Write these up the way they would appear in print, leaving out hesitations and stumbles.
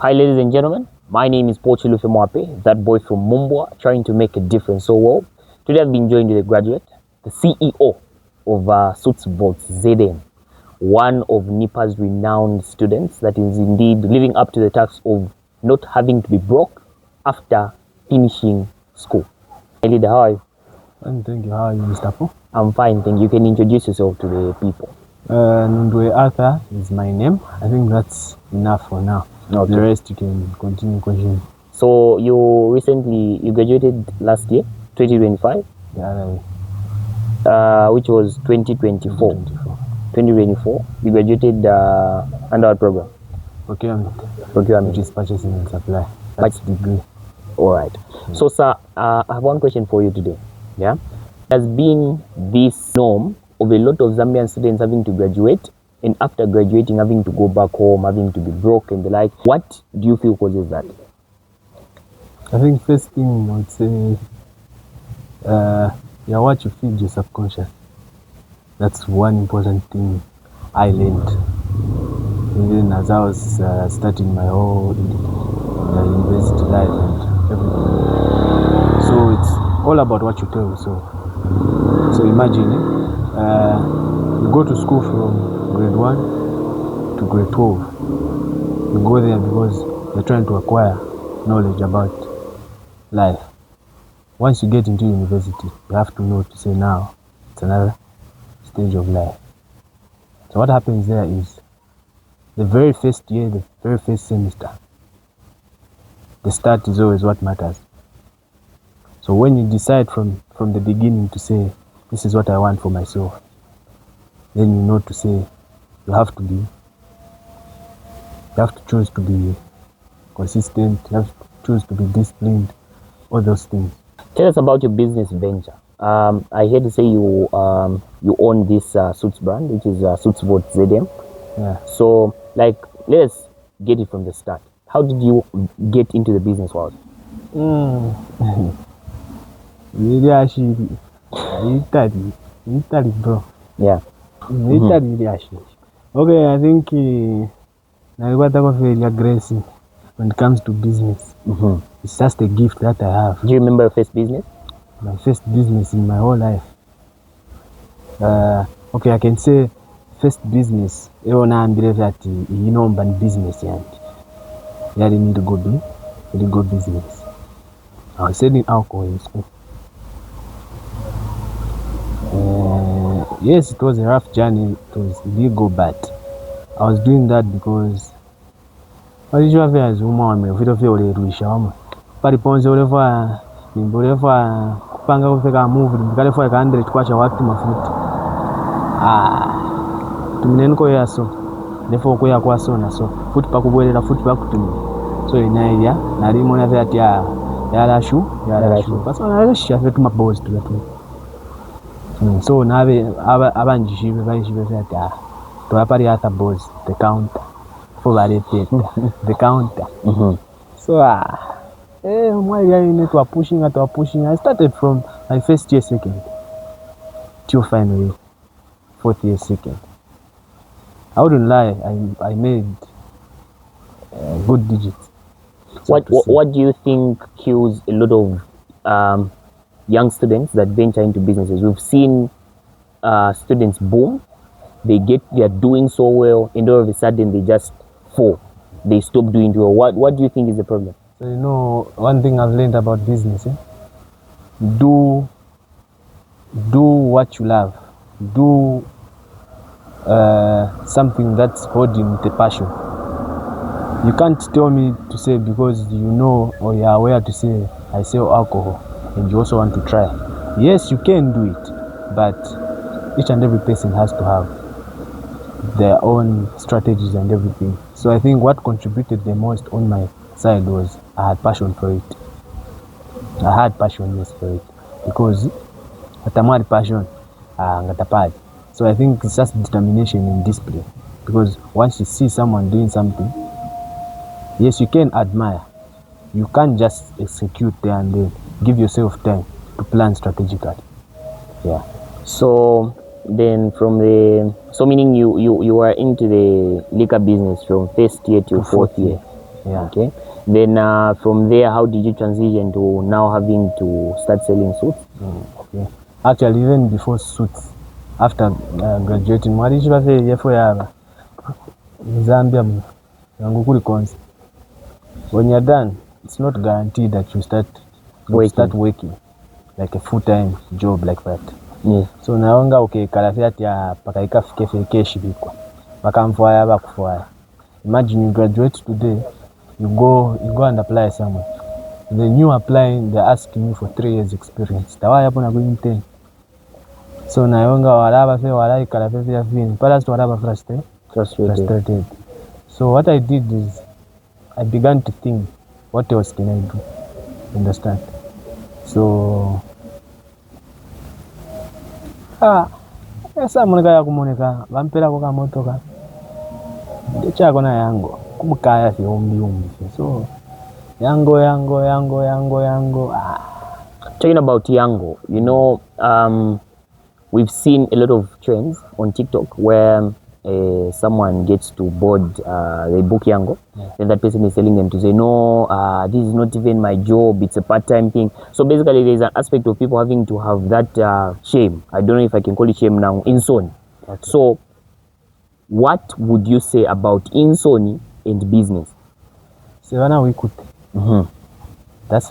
Hi, ladies and gentlemen. My name is Pochilufe Mwape, that boy from Mumbwa, trying to make a difference. So, well, today I've been joined with a graduate, the CEO of Suits Vaults ZM, one of NIPA's renowned students that is indeed living up to the task of not having to be broke after finishing school. Hey, leader, how are you? Thank you. How are you, Mr. Po? I'm fine, thank you. You can introduce yourself to the people. Ndwe Arthur is my name. I think that's enough for now. Okay. The rest you can continue. So you graduated last year, 2025, The other way. which was 2024. 2024, you graduated under what program? Procurement. Procurement. Which is purchasing and supply. That's degree. All right. So, sir, I have one question for you today. Yeah, there's been this norm of a lot of Zambian students having to graduate, and after graduating, having to go back home, having to be broke and the like. What do you feel causes that? I think first thing I would say, what you feed your subconscious. That's one important thing I learned. Even as I was starting my whole university life and everything. So it's all about what you tell yourself. So imagine, you go to school from grade 1 to grade 12. You go there because you're trying to acquire knowledge about life. Once you get into university, you have to know to say now, it's another stage of life. So what happens there is, the very first year, the very first semester, the start is always what matters. So when you decide from the beginning to say, this is what I want for myself, then you know to say, you have to choose to be consistent, you have to choose to be disciplined, all those things. Tell us about your business venture. I heard you say you own this suits brand, which is Suits Vaults ZM. Yeah. So, let's get it from the start. How did you get into the business world? Really, actually, Italy, bro. Yeah. Italy, really, actually. Okay, I think I'm very aggressive when it comes to business. It's just a gift that I have. Do you remember your first business? My first business in my whole life. Okay, I can say first business. I believe that business and yeah, they need to go business. I was selling alcohol in school. Yes, it was a rough journey. It was illegal, but I was doing that because kupanga kupfeka movie ndikalefa 100 kwacha watu mafuta tumineniko yaso nefo kuya kwaso naso futi pakubwerera futi pakutumira so inaiya narimona that yalashu pasona shafe tuma boss tulatu so nabe abanjishibe baishibe that toapari other boss the counter for valete the counter so we were pushing. I started from my first year, second, till finally fourth year, second. I wouldn't lie, I made good digits. What do you think kills a lot of young students that venture into businesses? We've seen students boom, they are doing so well, and all of a sudden they just fall. They stop doing well. What do you think is the problem? So, one thing I've learned about business, do what you love. Do something that's holding the passion. You can't tell me to say because you know or you're aware to say I sell alcohol and you also want to try. Yes, you can do it, but each and every person has to have their own strategies and everything. So I think what contributed the most on my side was I had passion for it. I had passion, yes, for it. Because atamari passion, ngatapadi. So I think it's just determination and discipline. Because once you see someone doing something, yes, you can admire. You can't just execute there and then. Give yourself time to plan strategically. Yeah. So then meaning you were into the liquor business from first year to fourth year. Yeah. Okay. Then from there, how did you transition to now having to start selling suits? Okay. Actually, even before suits, after graduating, mwalishi base yefo yaba Zambia yangu kuli konse. When you're done, it's not guaranteed that you start working like a full-time job like that. Yeah. So naonga okay kalafia ya paka ikafike fekeshi bikwa. Baka mfwaya bakufwaya. Imagine you graduate today, you go and apply somewhere. Then you applying, they're asking you for 3 years experience. Tawa yapo na going 10. So naonga walaba fe walai kalafia fini. Palas walaba frustrated. So what I did is I began to think, what else can I do? Understand? So esa monika ya kumoneka vampera kwa motoka ndichako na yango kumukaya si umbi so yango Talking about Yango, you know, we've seen a lot of trends on TikTok where someone gets to board, they book Yango, then that person is telling them to say, no, this is not even my job, it's a part-time thing. So basically there's an aspect of people having to have that shame. I don't know if I can call it shame now, insoni. Okay. So what would you say about insoni and business? Sevana wikute. That's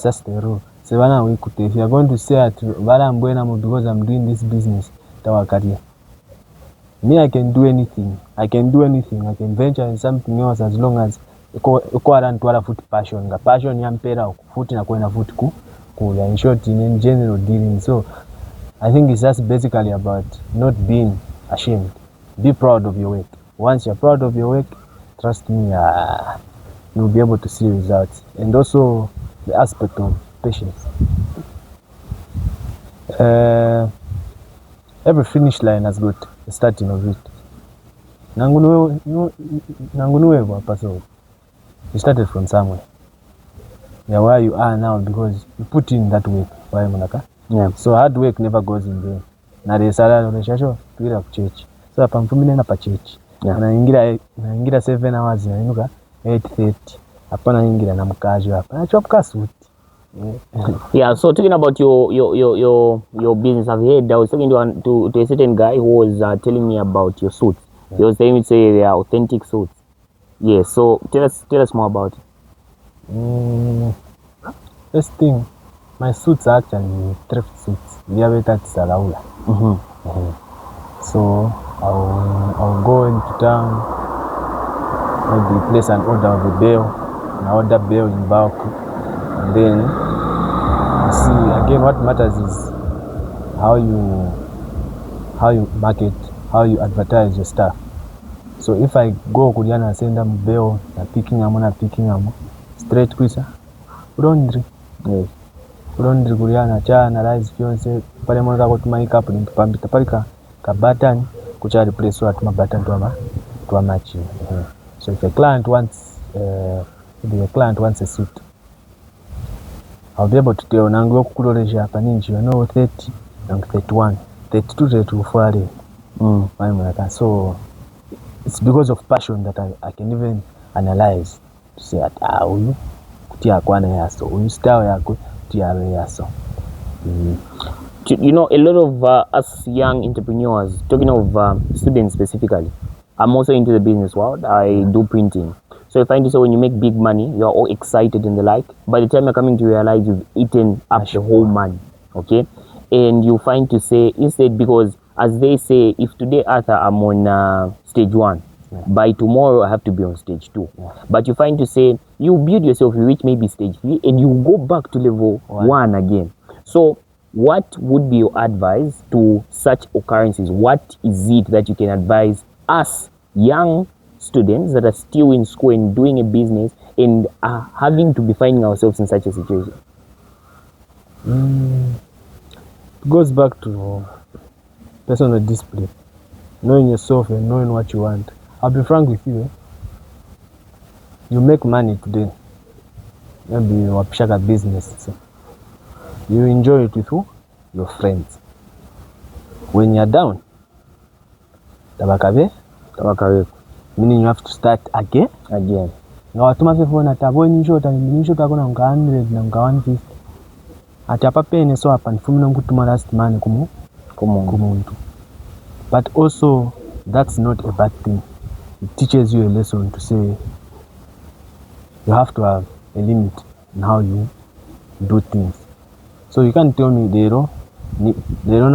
just the rule. Sevana wikute. If you're going to say at because I'm doing this business, tawa career. Me, I can do anything. I can venture in something else as long as uko arantuara foot passion. The passion yampera foot na kwenda foot kula. In short, in general dealing. So I think it's just basically about not being ashamed. Be proud of your work. Once you're proud of your work, trust me, you'll be able to see results. And also the aspect of patience. Every finish line has got the starting of it. You started from somewhere. Yeah, where you are now because you put in that work. Yeah. So hard work never goes in vain. Na resala unashasho pira kuchechi. So hapa mfumine na pachechi. Yeah. Naingira 7 hours na inuka 8:30. Hapa naingira na mkajo hapa. Na chop kasuti. Yeah, so talking about your business, I've heard I was talking to a certain guy who was telling me about your suits. Yeah. He was telling me to say they are authentic suits. Yeah, so tell us more about it. This thing, my suits are actually thrift suits. We have it at Salaula. So I'll go into town, maybe place an order of a bale, an order bale in bulk, and then see again what matters is how you market, how you advertise your stuff. So if I go kuliana and send them bale na picking amo straight kwisa urondri kuliana cha analyze fiance pale mwana kwa tuma makeup ni pambita pale ka button kucha replace what ma button to match. So if a client wants a suit, I'll be able to tell nangu kukuloresha hapa ninji no 30 and 31 32 to 40. So it's because of passion that I can even analyze to say that huyu kutia kwana yaso huyu style yako kutia yaso. You know, a lot of us young entrepreneurs, talking of students specifically, I'm also into the business world. I do printing. So I find it so when you make big money, you're all excited and the like. By the time you're coming to realize you've eaten up the whole money, okay? And you find to say, instead, because as they say, if today, Arthur, I'm on stage 1, by tomorrow I have to be on stage 2. But you find to say, you build yourself, you reach maybe stage 3, and you go back to level 1 again. So what would be your advice to such occurrences? What is it that you can advise us young students that are still in school and doing a business and are having to be finding ourselves in such a situation? It goes back to personal discipline, knowing yourself and knowing what you want. I'll be frank with you. You make money today, maybe you are a business, so you enjoy it with who? Your friends. When you're down, tabakabe, meaning you have to start again. ngawatuma fefoni ati abo ninshota kona nga 100 na nga 150 ati apa pene so apa ndifuna ngutuma last money kumuntu. But also that's not a bad thing. It teaches you a lesson to say you have to have a limit in how you do things. So you can't tell me they don't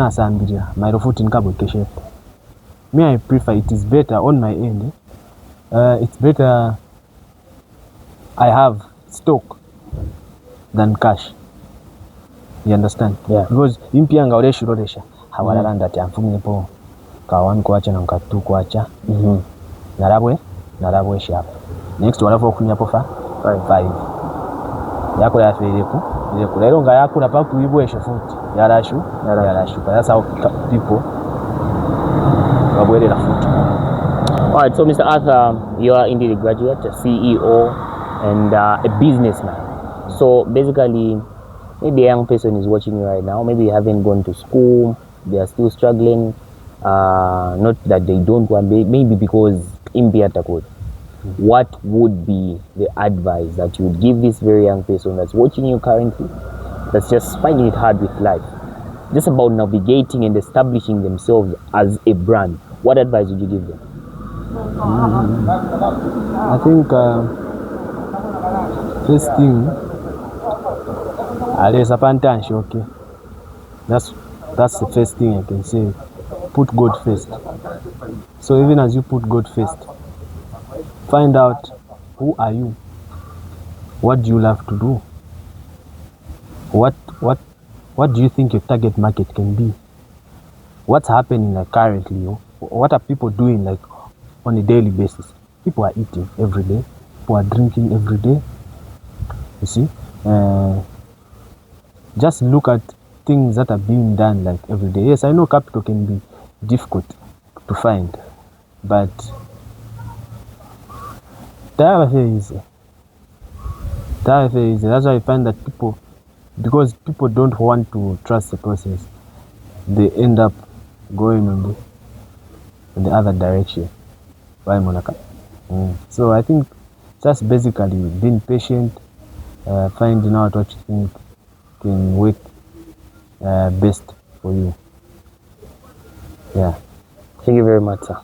asambira my foot in kabokeshe. Me, I prefer, it is better on my end. It's better I have stock than cash. You understand? Yeah. Because impia ngaoresha hawalalanda ati amfunipo ka 1 kwacha na ka 2 kwacha. Narabwe shop. Next walafu okunya pofa 5. Yako ya feleku. Ile kulero nga yako na pa kuibwesha futi. Yarashu. That's how people wabwele la futi. All right, so Mr. Arthur, you are indeed a graduate, a CEO, and a businessman. So basically, maybe a young person is watching you right now. Maybe you haven't gone to school. They are still struggling. Not that they don't want, maybe because impiata code. What would be the advice that you would give this very young person that's watching you currently, that's just finding it hard with life, just about navigating and establishing themselves as a brand? What advice would you give them? I think first thing, okay. That's the first thing I can say. Put God first. So even as you put God first, find out who are you. What do you love to do? What do you think your target market can be? What's happening like currently? What are people doing like on a daily basis? People are eating every day. People are drinking every day. You see? Just look at things that are being done like every day. Yes, I know capital can be difficult to find, but that's why I find that because people don't want to trust the process, they end up going in the other direction. So I think just basically being patient, finding out what you think can work best for you. Yeah. Thank you very much, sir.